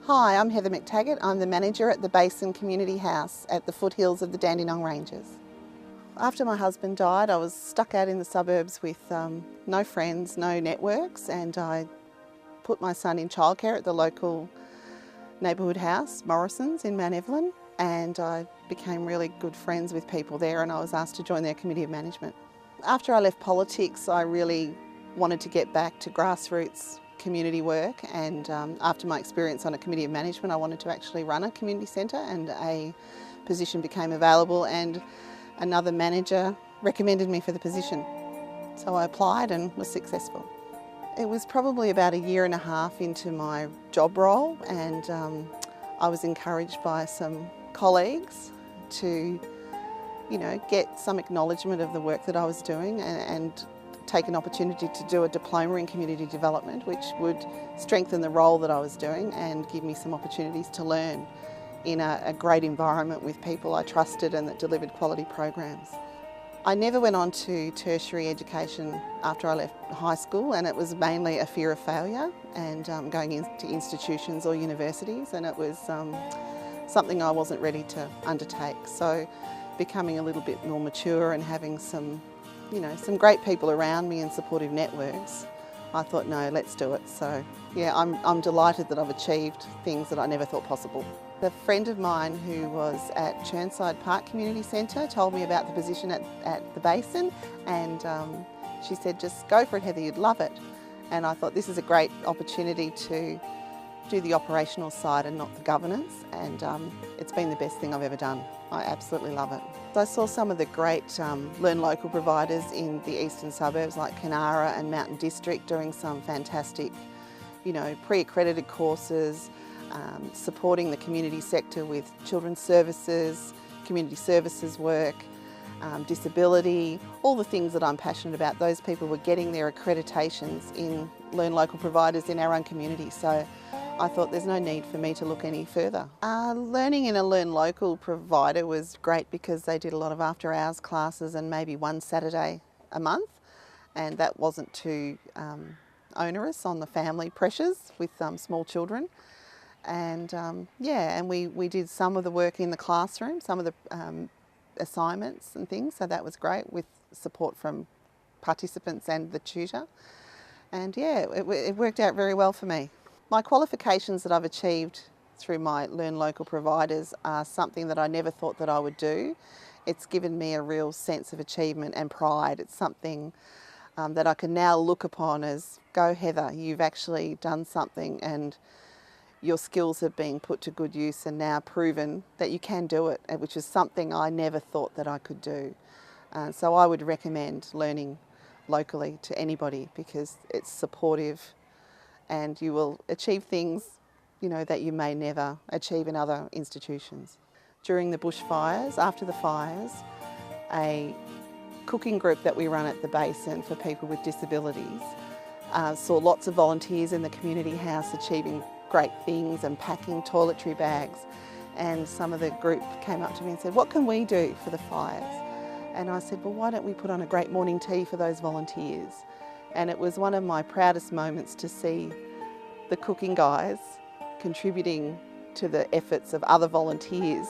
Hi, I'm Heather McTaggart. I'm the manager at the Basin Community House at the foothills of the Dandenong Ranges. After my husband died, I was stuck out in the suburbs with no friends, no networks, and I put my son in childcare at the local neighbourhood house, Morrison's in Mount Evelyn, and I became really good friends with people there, and I was asked to join their committee of management. After I left politics, I really wanted to get back to grassroots community work, and after my experience on a committee of management, I wanted to actually run a community centre, and a position became available and another manager recommended me for the position. So I applied and was successful. It was probably about 1.5 years into my job role, and I was encouraged by some colleagues to, get some acknowledgement of the work that I was doing and take an opportunity to do a diploma in community development, which would strengthen the role that I was doing and give me some opportunities to learn in a great environment with people I trusted and that delivered quality programs. I never went on to tertiary education after I left high school, and it was mainly a fear of failure and going into institutions or universities, and it was something I wasn't ready to undertake. So becoming a little bit more mature and having some great people around me and supportive networks, I thought, no, let's do it. So yeah, I'm delighted that I've achieved things that I never thought possible. A friend of mine who was at Wonga Park Community Centre told me about the position at the Basin, and she said, just go for it, Heather, you'd love it. And I thought, this is a great opportunity to do the operational side and not the governance, and it's been the best thing I've ever done. I absolutely love it. I saw some of the great Learn Local providers in the eastern suburbs like Kanara and Mountain District doing some fantastic, pre-accredited courses, supporting the community sector with children's services, community services work, disability, all the things that I'm passionate about. Those people were getting their accreditations in Learn Local providers in our own community. So I thought there's no need for me to look any further. Learning in a Learn Local provider was great because they did a lot of after hours classes and maybe one Saturday a month, and that wasn't too onerous on the family pressures with small children. And and we did some of the work in the classroom, some of the assignments and things, so that was great with support from participants and the tutor. And yeah, it worked out very well for me. My qualifications that I've achieved through my Learn Local providers are something that I never thought that I would do. It's given me a real sense of achievement and pride. It's something that I can now look upon as, go Heather, you've actually done something and your skills have been put to good use and now proven that you can do it, which is something I never thought that I could do. So I would recommend learning locally to anybody because it's supportive and you will achieve things, that you may never achieve in other institutions. During the bushfires, after the fires, a cooking group that we run at the Basin for people with disabilities saw lots of volunteers in the community house achieving great things and packing toiletry bags, and some of the group came up to me and said, what can we do for the fires? And I said, well, why don't we put on a great morning tea for those volunteers? And it was one of my proudest moments to see the cooking guys contributing to the efforts of other volunteers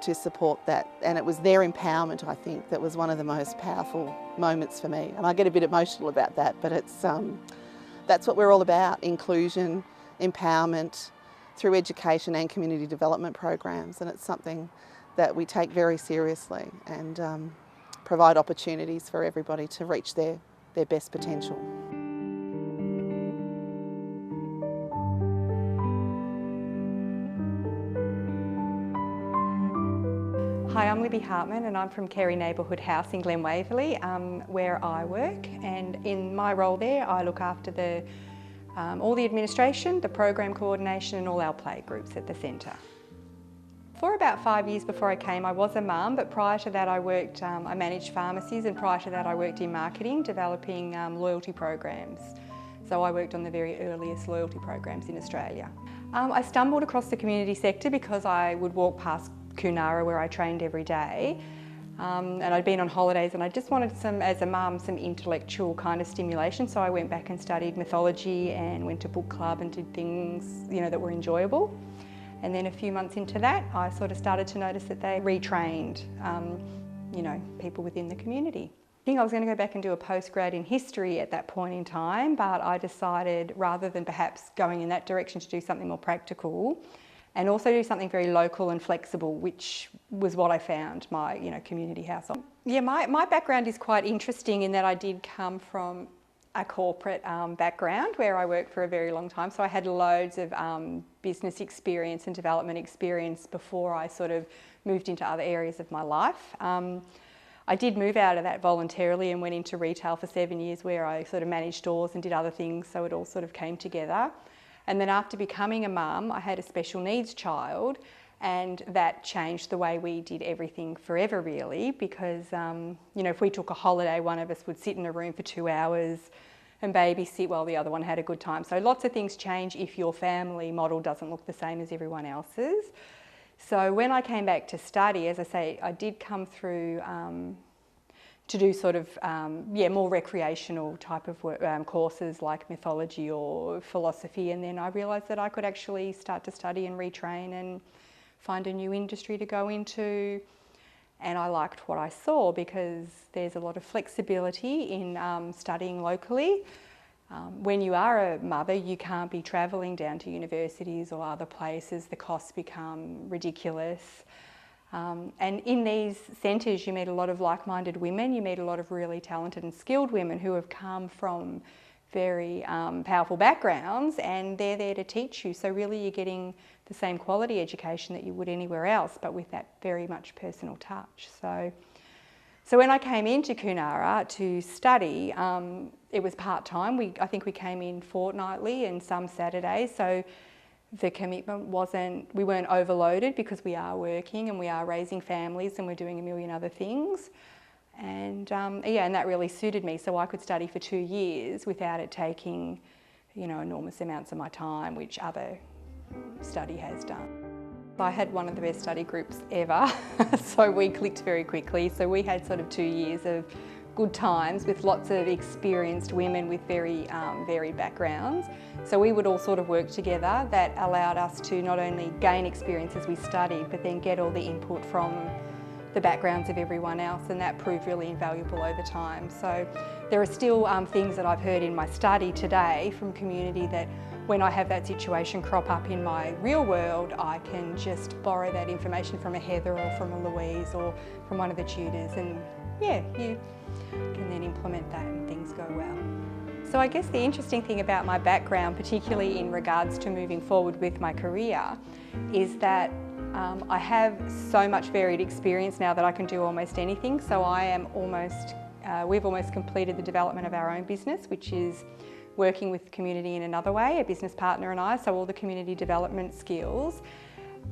to support that. And it was their empowerment, I think, that was one of the most powerful moments for me. And I get a bit emotional about that, but that's what we're all about, inclusion, empowerment through education and community development programs, and it's something that we take very seriously and provide opportunities for everybody to reach their best potential. Hi, I'm Libby Hartman and I'm from Carey Neighbourhood House in Glen Waverley, where I work, and in my role there I look after all the administration, the program coordination and all our play groups at the centre. For about 5 years before I came, I was a mum, but prior to that I managed pharmacies, and prior to that I worked in marketing, developing loyalty programs. So I worked on the very earliest loyalty programs in Australia. I stumbled across the community sector because I would walk past Kunara, where I trained every day, And I'd been on holidays and I just wanted as a mum, some intellectual kind of stimulation. So I went back and studied mythology and went to book club and did things, that were enjoyable. And then a few months into that, I sort of started to notice that they retrained, people within the community. I think I was going to go back and do a postgrad in history at that point in time, but I decided rather than perhaps going in that direction to do something more practical and also do something very local and flexible, which was what I found my community house on. Yeah, my background is quite interesting in that I did come from a corporate background where I worked for a very long time. So I had loads of business experience and development experience before I sort of moved into other areas of my life. I did move out of that voluntarily and went into retail for 7 years where I sort of managed stores and did other things, so it all sort of came together. And then after becoming a mum, I had a special needs child, and that changed the way we did everything forever really, because if we took a holiday, one of us would sit in a room for 2 hours and babysit while the other one had a good time. So lots of things change if your family model doesn't look the same as everyone else's. So when I came back to study, as I say, I did come through to do sort of, more recreational type of work, courses like mythology or philosophy, and then I realised that I could actually start to study and retrain and find a new industry to go into. And I liked what I saw because there's a lot of flexibility in studying locally. When you are a mother, you can't be travelling down to universities or other places. The costs become ridiculous. And in these centres, you meet a lot of like-minded women. You meet a lot of really talented and skilled women who have come from very powerful backgrounds, and they're there to teach you. So really you're getting the same quality education that you would anywhere else, but with that very much personal touch. So when I came into Kunara to study, it was part-time. I think we came in fortnightly and some Saturdays, so the commitment we weren't overloaded because we are working and we are raising families and we're doing a million other things. And and that really suited me, so I could study for 2 years without it taking, enormous amounts of my time, which other study has done. I had one of the best study groups ever, so we clicked very quickly. So we had sort of 2 years of good times with lots of experienced women with very varied backgrounds. So we would all sort of work together. That allowed us to not only gain experience as we studied, but then get all the input from the backgrounds of everyone else, and that proved really invaluable over time. So there are still things that I've heard in my study today from community that when I have that situation crop up in my real world, I can just borrow that information from a Heather or from a Louise or from one of the tutors, and you can then implement that and things go well. So I guess the interesting thing about my background, particularly in regards to moving forward with my career, is that I have so much varied experience now that I can do almost anything. So we've almost completed the development of our own business, which is working with the community in another way, a business partner and I. So all the community development skills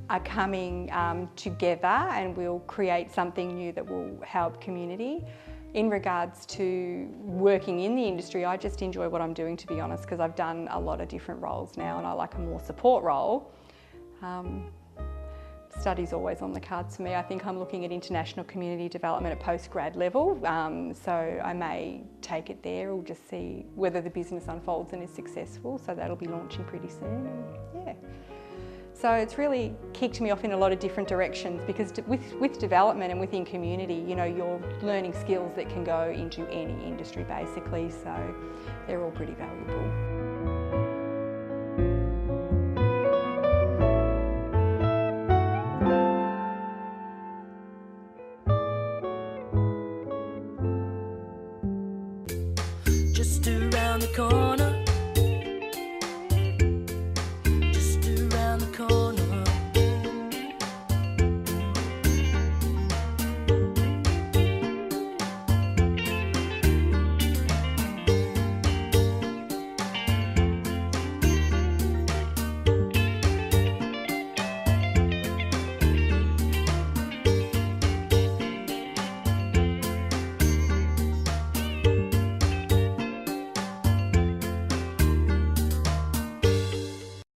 are coming together, and we'll create something new that will help community. In regards to working in the industry, I just enjoy what I'm doing, to be honest, because I've done a lot of different roles now and I like a more support role. Study's always on the cards for me. I think I'm looking at international community development at postgrad level, so I may take it there. We'll just see whether the business unfolds and is successful, so that'll be launching pretty soon. So it's really kicked me off in a lot of different directions, because with development and within community, you're learning skills that can go into any industry basically, so they're all pretty valuable. Just around the corner.